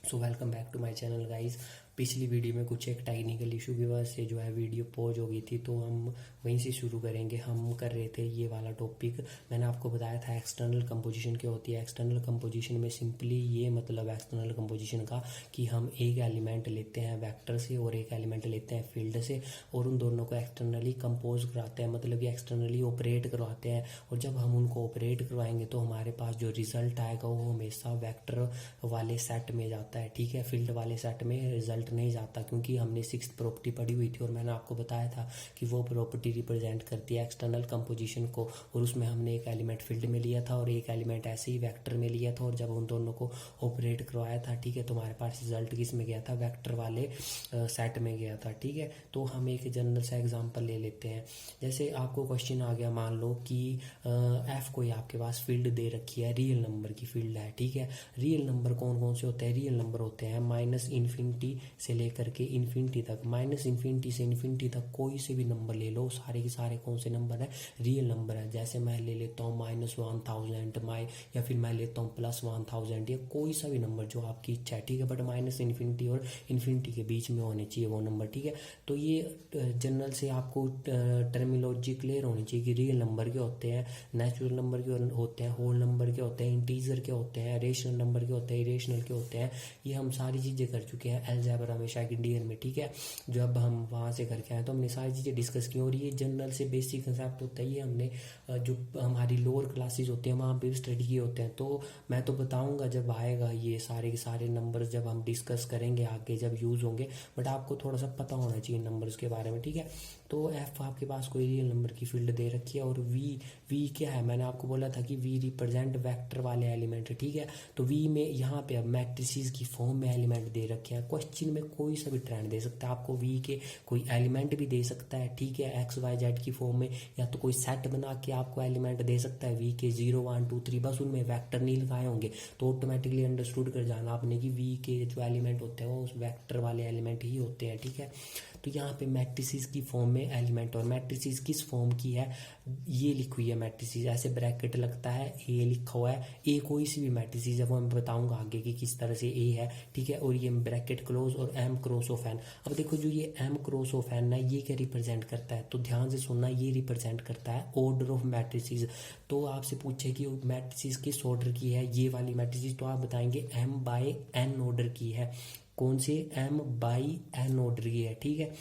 So welcome back to my channel guys. पिछली video में कुछ एक टेक्निकल इशू की वजह से जो है वीडियो पॉज हो गई थी, तो हम वहीं से शुरू करेंगे। हम कर रहे थे ये वाला टॉपिक। मैंने आपको बताया था एक्सटर्नल कंपोजिशन क्या होती है। एक्सटर्नल कंपोजिशन में सिंपली ये मतलब एक्सटर्नल कंपोजिशन का कि हम एक एलिमेंट लेते हैं वेक्टर से और एक एलिमेंट लेते हैं फील्ड से, और उन दोनों को एक्सटर्नली कंपोज कराते हैं, मतलब कि एक्सटर्नली ऑपरेट करवाते हैं। और जब हम उनको ऑपरेट करवाएंगे तो हमारे पास जो रिजल्ट आएगा वो हमेशा वेक्टर वाले सेट में जाता है, ठीक है। फील्ड वाले सेट में रिजल्ट नहीं जाता, क्योंकि हमने सिक्स्थ प्रॉपर्टी पढ़ी हुई थी और मैंने आपको बताया था कि वो प्रॉपर्टी रिप्रेजेंट करती है एक्सटर्नल कंपोजिशन को। और उसमें हमने एक एलिमेंट फील्ड में लिया था और एक एलिमेंट ऐसे ही वेक्टर में लिया था, और जब उन दोनों को ऑपरेट करवाया था, ठीक है, तो हमारे पास रिजल्ट किस में गया था, वेक्टर वाले सेट में गया था, ठीक है। तो हम एक जनरल सा एग्जांपल ले लेते हैं। जैसे आपको क्वेश्चन आ गया, मान लो कि एफ कोई आपके पास फील्ड दे रखी है, रियल नंबर की फील्ड है, ठीक है। रियल नंबर कौन कौन से होते हैं? रियल नंबर होते हैं माइनस इन्फिनिटी से लेकर के इन्फिनिटी तक। माइनस इन्फिनिटी से इन्फिनिटी तक कोई से भी नंबर ले लो, सारे के सारे कौन से नंबर है? रियल नंबर है। जैसे मैं ले लेता हूँ -1000 या फिर मैं लेता हूँ +1000, या कोई सा भी नंबर जो आपकी इच्छा है, ठीक है। बट माइनस इन्फिनिटी और इन्फिनिटी के बीच में होने चाहिए वो नंबर, ठीक है। तो ये जनरल से आपको टर्मिनोलॉजी क्लियर होनी चाहिए कि रियल नंबर के होते हैं, नेचुरल नंबर के होते हैं, होल नंबर के होते हैं, इंटीजर के होते हैं, रेशनल नंबर के होते हैं, इरेशनल के होते हैं। ये हम सारी चीज़ें कर चुके हैं अलजेब्रा में, सेकंड ईयर में, ठीक है। जब हम वहाँ से करके आए तो हमने सारी चीज़ें डिस्कस की, और ये जनरल से बेसिक कंसेप्ट होता है। ये हमने जो हमारी लोअर क्लासेज होती हैं वहाँ पे भी स्टडी किए होते हैं। तो मैं तो बताऊँगा जब आएगा, ये सारे के सारे नंबर्स जब हम डिस्कस करेंगे आगे जब यूज़ होंगे, बट आपको थोड़ा सा पता होना चाहिए नंबर्स के बारे में, ठीक है। तो एफ आपके पास कोई रियल नंबर की फील्ड दे रखी है, और वी क्या है? मैंने आपको बोला था कि वी रिप्रेजेंट वेक्टर वाले एलिमेंट है, ठीक है। तो वी में यहाँ पे अब मैट्रिसेस की फॉर्म में एलिमेंट दे रखे हैं। क्वेश्चन में कोई सा भी ट्रेंड दे सकता है आपको, वी के कोई एलिमेंट भी दे सकता है, ठीक है, एक्स वाई जेड की फॉर्म में, या तो कोई सेट बना के आपको एलिमेंट दे सकता है वी के 0 1 2 3। बस उनमें वेक्टर नहीं लगाए होंगे तो ऑटोमेटिकली अंडरस्टूड कर जाना आपने कि वी के जो एलिमेंट होते हैं वो उस वेक्टर वाले एलिमेंट ही होते हैं, ठीक है। तो यहाँ पे मैट्रिसेस की फॉर्म में एलिमेंट, और मैट्रिसेस किस फॉर्म की है ये लिखी हुई है मैट्रिसेस, ऐसे ब्रैकेट लगता है, ए लिखा हुआ है। ए कोई सी भी मैट्रिसेस है वो मैं बताऊंगा आगे कि किस तरह से ए है, ठीक है। और ये ब्रैकेट क्लोज और एम क्रॉस ऑफ एन। अब देखो जो ये एम क्रॉस ऑफ एन है ये क्या रिप्रेजेंट करता है, तो ध्यान से सुनना, ये रिप्रेजेंट करता है ऑर्डर ऑफ मैट्रिसेस। तो आपसे पूछे कि मैट्रिसेस किस ऑर्डर की है ये वाली मैट्रिसेस, तो आप बताएंगे एम बाय एन ऑर्डर की है। कौन से? एम बाई एन ऑर्डर की है, ठीक है।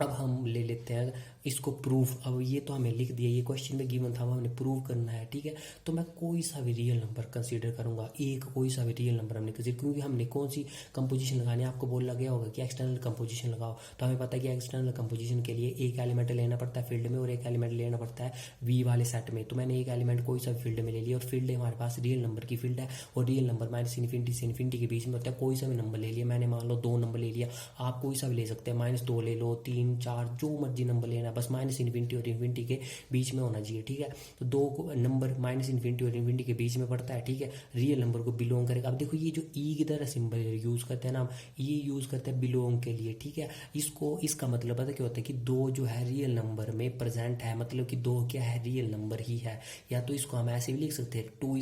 अब हम ले लेते हैं इसको प्रूफ। अब ये तो हमें लिख दिया, ये क्वेश्चन में गिवन था, हमने प्रूव करना है, ठीक है। तो मैं कोई सा भी रियल नंबर कंसीडर करूंगा, एक कोई सा भी रियल नंबर हमने कंसीडर, क्योंकि हमने कौन सी कंपोजिशन लगानी है, आपको बोला गया होगा कि एक्सटर्नल कंपोजिशन लगाओ। तो हमें पता है कि एक्सटर्नल कंपोजिशन के लिए एक एलिमेंट लेना पड़ता है फील्ड में और एक एलिमेंट लेना पड़ता है वी वाले सेट में। तो मैंने एक एलिमेंट कोई सा फील्ड में ले लिया, और फील्ड हमारे पास रियल नंबर की फील्ड है, और रियल नंबर माइनस इन्फिनिटी से इन्फिनिटी के बीच में होता है। कोई सा भी नंबर ले लिया मैंने, मान लो 2 नंबर ले लिया, आप कोई सा भी ले सकते हैं, -2 ले लो, 3 4 जो मर्जी नंबर लेना, बस माइनस इन्फिनिटी और इन्फिनिटी के बीच में होना चाहिए, ठीक है। तो 2 नंबर माइनस इन्फिनिटी और इन्फिनिटी के बीच में पड़ता है, ठीक है, रियल नंबर को बिलोंग करेगा। अब देखो ये जो ई की तरह सिंबल यूज करते हैं ना, ये यूज करते हैं बिलोंग के लिए, ठीक है। इसको इसका मतलब पता क्या होता है कि 2 जो है रियल नंबर में प्रेजेंट है, मतलब कि 2 क्या है? रियल नंबर ही है। या तो इसको हम ऐसे भी लिख सकते हैं 2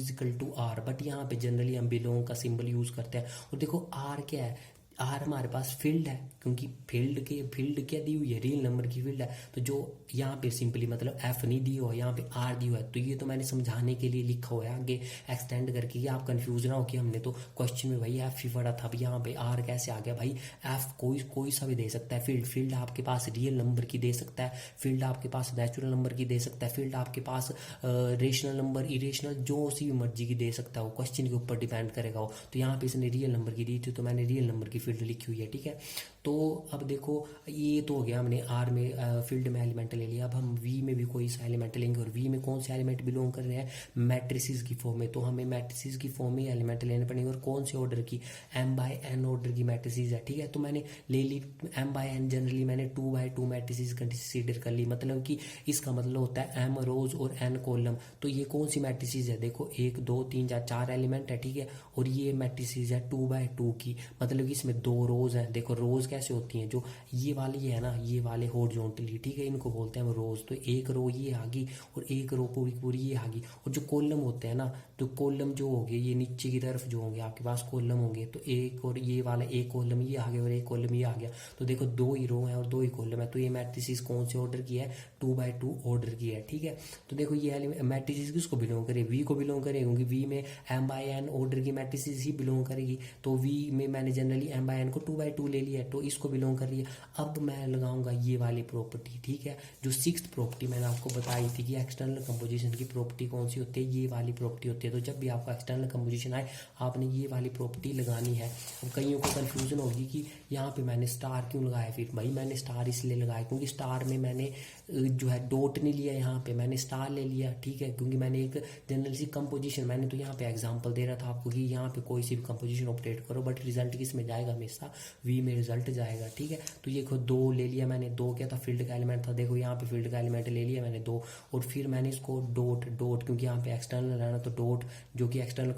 = R, बट यहाँ पे जनरली हम बिलोंग का सिंबल यूज करते हैं। और देखो आर क्या है? आर हमारे पास फील्ड है, क्योंकि फील्ड क्या दी हुई है? रियल नंबर की फील्ड है। तो जो यहाँ पे सिंपली मतलब एफ नहीं दी हो, यहाँ पे आर दी हुआ है, तो ये तो मैंने समझाने के लिए लिखा हुआ है आगे एक्सटेंड करके, कि आप कंफ्यूज ना हो कि हमने तो क्वेश्चन में भाई एफ ही पढ़ा था, यहाँ पे आर कैसे आ गया? भाई एफ कोई सा भी दे सकता है फील्ड आपके पास रियल नंबर की दे सकता है, फील्ड आपके पास नेचुरल नंबर की दे सकता है, फील्ड आपके पास रेशनल नंबर, इरेशनल, जो सी भी मर्जी की दे सकता है, वो क्वेश्चन के ऊपर डिपेंड करेगा वो। तो यहाँ पे इसने रियल नंबर की दी थी तो मैंने रियल नंबर की फील्ड लिखी हुई है, ठीक है। तो अब देखो ये तो हो गया, हमने आर में फील्ड में एलिमेंट ले लिया। अब हम वी में भी कोई सा एलिमेंट लेंगे, और वी में कौन से एलिमेंट बिलोंग कर रहे हैं? मैट्रिसेस की फॉर्म में। तो हमें मैट्रिसेस की फॉर्म में एलिमेंट लेने पड़ेंगे, और कौन से ऑर्डर की? एम बाय एन ऑर्डर की मैट्रिसेस है, ठीक है। तो मैंने ले ली एम बाय एन, जनरली मैंने 2 by 2 मैट्रिसेस कंसीडर कर ली, मतलब कि इसका मतलब होता है एम रोज और एन कॉलम। तो ये कौन सी मैट्रिसेस है? देखो 1 2 3 4 एलिमेंट है, ठीक है। और ये मैट्रिसेस है 2 by 2 की, मतलब कि इसमें 2 रोज है। देखो रोज कैसे होती हैं, जो ये वाली है ना, ये वाले हॉरिजॉन्टली, ठीक है, इनको बोलते हैं हम रोज। तो एक रो ये आ गई और एक रो पूरी पूरी ये आ गई। और जो कॉलम होते हैं ना, तो कॉलम जो होंगे ये नीचे की तरफ जो होंगे आपके पास कॉलम होंगे, तो एक और ये वाला एक कॉलम ये आ गया और एक कॉलम ये आ गया। तो देखो 2 ही रो है और 2 ही कॉलम है। तो ये मैट्रिसेस कौन से ऑर्डर की है, 2x2 ऑर्डर की है, ठीक है। तो देखो ये मैट्रिसेस किसको बिलोंग करे, वी को बिलोंग करे, क्योंकि वी में m/n ऑर्डर की मैट्रिसेस ही बिलोंग करेगी। तो वी में मैंने जनरली m/n को 2x2 ले लिया है, तो इसको बिलोंग कर रही है। अब मैं लगाऊंगा ये वाली प्रॉपर्टी, ठीक है, जो 6th प्रॉपर्टी मैंने आपको बताई थी कि एक्सटर्नल कंपोजिशन की प्रॉपर्टी कौन सी होती है, ये वाली प्रॉपर्टी होती है। तो जब भी आपका एक्सटर्नल कंपोजिशन आए आपने ये वाली प्रॉपर्टी लगानी है। अब कईयों को कंफ्यूजन होगी कि यहाँ पे मैंने स्टार क्यों लगाया। फिर भाई मैंने स्टार इसलिए लगाया क्योंकि स्टार में मैंने जो है डॉट नहीं लिया, यहाँ पे मैंने स्टार ले लिया, ठीक है, क्योंकि मैंने एक जनरल सी कंपोजिशन, मैंने तो यहाँ पे एग्जांपल दे रहा था आपको कि यहाँ पे कोई सी भी कंपोजिशन ऑपरेट करो बट रिजल्ट किस में जाएगा, हमेशा वी में रिजल्ट जाएगा, ठीक है। तो ये खुद 2 ले लिया मैंने, 2 क्या था, फील्ड का एलिमेंट था। देखो यहाँ पे फील्ड का एलिमेंट ले लिया मैंने 2, और फिर मैंने इसको डॉट क्योंकि यहाँ पे एक्सटर्नल रहना, तो डॉट जो कि एक्सटर्नल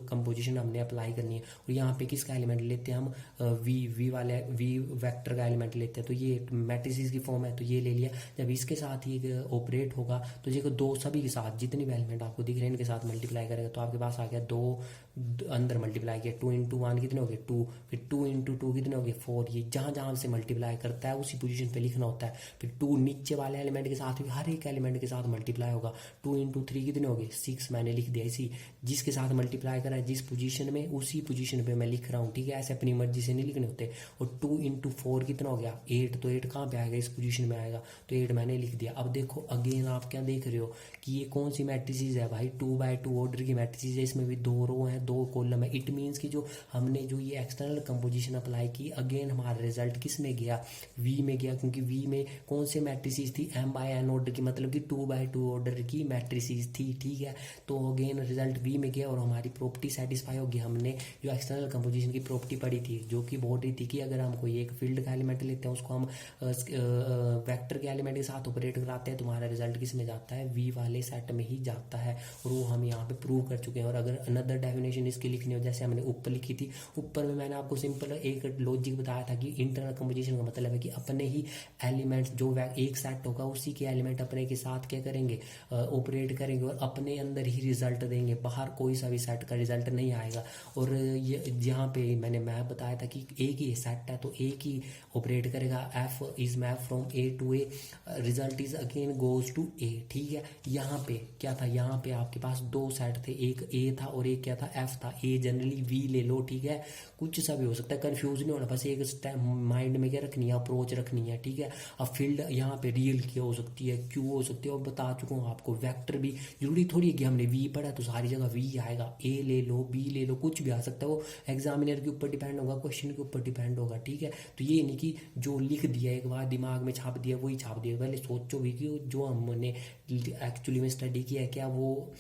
कंपोजिशन हमने अप्लाई करनी है। और यहाँ पे किसका एलिमेंट लेते हैं हम, वी वाले वी वेक्टर का एलिमेंट लेते हैं। तो ये मैट्रिसेस की फॉर्म है, तो ये ले लिया। जब इसके साथ ही ऑपरेट होगा तो देखो 2 सभी के साथ जितने भी एलिमेंट आपको दिख रहे हैं इनके साथ मल्टीप्लाई करेगा, तो आपके पास आ गया 2 अंदर मल्टीप्लाई किया, 2 × 1 कितने हो गए 2, फिर 2 × 2 कितने हो गए 4। ये जहां जहां से मल्टीप्लाई करता है उसी पोजीशन पे लिखना होता है। फिर 2 नीचे वाले एलिमेंट के साथ भी हर एक एलिमेंट के साथ मल्टीप्लाई होगा। 2 × 3 कितने हो गए 6, मैंने लिख दिया इसी जिसके साथ मल्टीप्लाई करा है जिस पोजीशन में उसी पोजीशन पे मैं लिख रहा हूँ, ठीक है, ऐसे अपनी मर्जी से नहीं लिखने होते। और 2 × 4 कितना हो गया 8, तो 8 कहाँ पे आएगा, इस पोजीशन में आएगा, तो 8 मैंने लिख दिया। अब देखो अगेन आप क्या देख रहे हो कि ये कौन सी मैट्रिसेस है भाई, 2x2 ऑर्डर की मैट्रिसेस है, इसमें भी 2 रो है 2 कॉलम है। इट मीन्स कि जो हमने जो ये एक्सटर्नल कंपोजिशन अप्लाई की, अगेन हमारा रिजल्ट किस में गया, वी में गया, क्योंकि वी में कौन से मैट्रिसेस थी, m/n ऑर्डर की, मतलब कि 2x2 ऑर्डर की मैट्रिसेस थी, ठीक है। तो अगेन रिजल्ट वी में गया और हमारी प्रॉपर्टी सेटिस्फाई होगी। हमने जो एक्सटर्नल कंपोजिशन की प्रॉपर्टी पढ़ी थी जो कि बोल रही थी कि अगर हम कोई एक फील्ड का एलिमेंट लेते हैं उसको हम वेक्टर के एलिमेंट के साथ ऑपरेट कराते हैं, तुम्हारा रिजल्ट किस में जाता है, वी वाले सेट में ही जाता है। और वो हम यहाँ पे प्रूव कर चुके हैं। और अगर अनदर डेफिनेशन इसकी लिखनी हो जैसे हमने ऊपर लिखी थी, ऊपर में मैंने आपको सिंपल एक लॉजिक बताया था कि इंटरनल कंपोजिशन का मतलब है कि अपने ही एलिमेंट्स जो एक सेट होगा उसी के एलिमेंट अपने के साथ क्या करेंगे, ऑपरेट करेंगे और अपने अंदर ही रिजल्ट देंगे, बाहर कोई सा भी सेट का रिजल्ट नहीं आएगा। और ये यहाँ पे मैंने मैप बताया था कि एक ही सेट है तो एक ही ऑपरेट करेगा, F is map from A to A, result is again goes to A, ठीक है। यहाँ पे क्या था, यहाँ पे आपके पास 2 सेट थे, एक ए था और एक क्या था एफ था। ए जनरली वी ले लो, ठीक है, कुछ सा भी हो सकता है, कंफ्यूज नहीं होना, बस एक माइंड में क्या रखनी है, अप्रोच रखनी है, ठीक है। अब फील्ड यहाँ पे रियल की हो सकती है, क्यू हो सकती है, और बता चुका हूँ आपको वेक्टर भी जरूरी थोड़ी है कि हमने वी पढ़ा तो सारी जगह वी आएगा, ए ले लो बी ले लो, कुछ भी आ सकता है, वो एग्जामिनर के ऊपर डिपेंड होगा, क्वेश्चन के ऊपर डिपेंड होगा, ठीक है। तो ये नहीं कि जो लिख दिया एक बार दिमाग में छाप दिया वही छाप दिया, पहले सोचो भी कि जो हमने एक्चुअली में स्टडी किया है क्या वो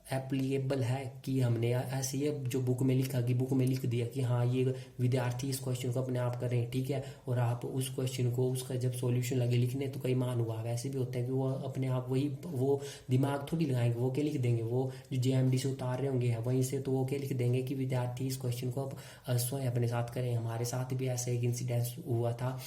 एप्लीकेबल है, कि हमने ऐसे ही जो बुक में लिखा कि बुक में लिख दिया कि हाँ ये विद्यार्थी इस क्वेश्चन को अपने आप करें, ठीक है, और आप उस क्वेश्चन को उसका जब सॉल्यूशन लगे लिखने तो कई मान हुआ। वैसे भी होता है कि वो अपने आप वही वो दिमाग थोड़ी लगाएंगे, वो क्या लिख देंगे, वो जो JMD से उतार रहे होंगे वहीं से, तो वो क्या लिख देंगे कि विद्यार्थी इस क्वेश्चन को स्वयं अपने साथ करें। हमारे साथ भी ऐसा एक इंसिडेंस हुआ था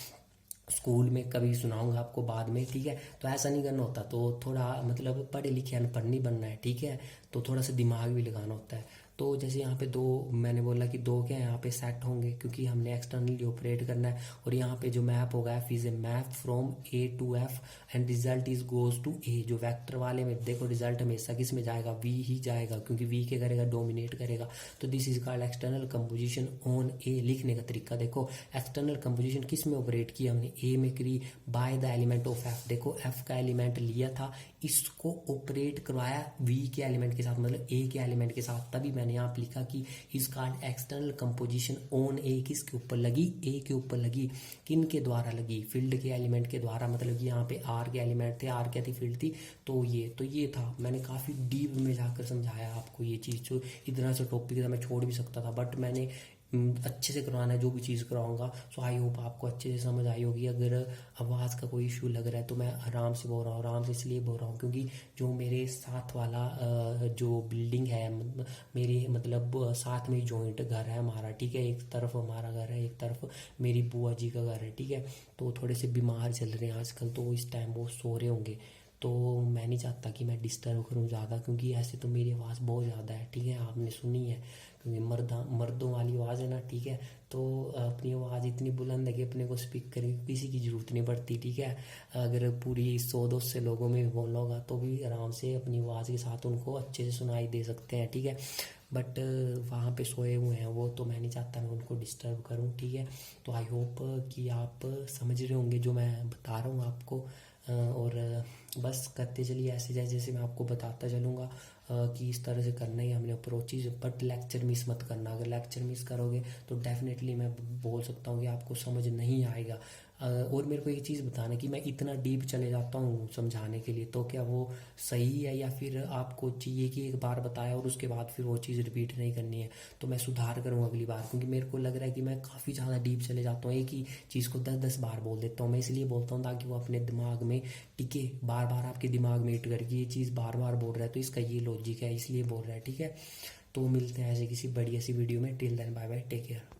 स्कूल में, कभी सुनाऊंगा आपको बाद में, ठीक है। तो ऐसा नहीं करना होता, तो थोड़ा मतलब पढ़े लिखे अनपढ़ नहीं बनना है, ठीक है, तो थोड़ा सा दिमाग भी लगाना होता है। तो जैसे यहाँ पे 2 मैंने बोला कि 2 क्या यहाँ पे सेट होंगे क्योंकि हमने एक्सटर्नली ऑपरेट करना है। और यहाँ पे जो मैप होगा F is a map from A to F and result is goes to A. जो वेक्टर वाले में देखो रिजल्ट हमेशा किस में जाएगा, वी ही जाएगा, क्योंकि वी क्या करेगा, डोमिनेट करेगा। तो this is called external composition on A. लिखने का तरीका देखो, एक्सटर्नल कंपोजिशन किस में ऑपरेट की हमने, ए में करी by the element of F. देखो एफ का एलिमेंट लिया था, इसको ऑपरेट करवाया वी के एलिमेंट के साथ, मतलब ए के एलिमेंट के साथ, तभी मैंने यहाँ पे लिखा कि is called external composition on A. किसके ऊपर लगी, ए के ऊपर लगी। किन के द्वारा लगी, फील्ड के एलिमेंट के द्वारा, मतलब कि यहाँ पे आर के एलिमेंट थे, आर क्या थी, फील्ड थी। तो ये था, मैंने काफी डीप में जाकर समझाया आपको ये चीज। जो इतना सा टॉपिक था मैं छोड़ भी सकता था, बट मैंने अच्छे से करवाना है जो भी चीज़ कराऊंगा। सो आई होप आपको अच्छे से समझ आई होगी। अगर आवाज़ का कोई इशू लग रहा है तो मैं आराम से बोल रहा हूँ, आराम से इसलिए बोल रहा हूँ क्योंकि जो मेरे साथ वाला जो बिल्डिंग है, मेरे मतलब साथ में जॉइंट घर है हमारा, ठीक है। एक तरफ हमारा घर है, एक तरफ मेरी बुआ जी का घर है, ठीक है। तो थोड़े से बीमार चल रहे हैं आजकल, तो इस टाइम वो सो रहे होंगे। तो मैं नहीं चाहता कि मैं डिस्टर्ब करूं ज़्यादा, क्योंकि ऐसे तो मेरी आवाज़ बहुत ज़्यादा है, ठीक है, आपने सुनी है, क्योंकि मर्दों वाली आवाज़ है ना, ठीक है। तो अपनी आवाज़ इतनी बुलंद है कि अपने को स्पीक करने की किसी की ज़रूरत नहीं पड़ती, ठीक है। अगर पूरी 100-200 लोगों में बोलना होगा तो भी आराम से अपनी आवाज़ के साथ उनको अच्छे से सुनाई दे सकते हैं, ठीक है। बट वहाँ पे सोए हुए हैं वो, तो मैं नहीं चाहता मैं उनको डिस्टर्ब करूँ, ठीक है। तो आई होप कि आप समझ रहे होंगे जो मैं बता रहा हूँ आपको। और बस करते चलिए ऐसे, जैसे जैसे मैं आपको बताता चलूँगा कि इस तरह से करना ही हमने अप्रोचेज। बट लेक्चर मिस मत करना, अगर लेक्चर मिस करोगे तो डेफिनेटली मैं बोल सकता हूँ कि आपको समझ नहीं आएगा। और मेरे को एक चीज़ बताना कि मैं इतना डीप चले जाता हूँ समझाने के लिए, तो क्या वो सही है, या फिर आपको चाहिए कि एक बार बताया और उसके बाद फिर वो चीज़ रिपीट नहीं करनी है। तो मैं सुधार करूँ अगली बार, क्योंकि मेरे को लग रहा है कि मैं काफ़ी ज़्यादा डीप चले जाता हूँ, एक ही चीज़ को 10-10 बार बोल देता हूँ। मैं इसलिए बोलता हूँ ताकि वो अपने दिमाग में टिके, बार बार आपके दिमाग में हिट करके ये चीज़ बार बार बोल रहा है तो इसका ये लॉजिक है, इसलिए बोल रहा है, ठीक है। तो मिलते हैं ऐसे किसी बढ़िया सी वीडियो में। Till then bye bye, take care.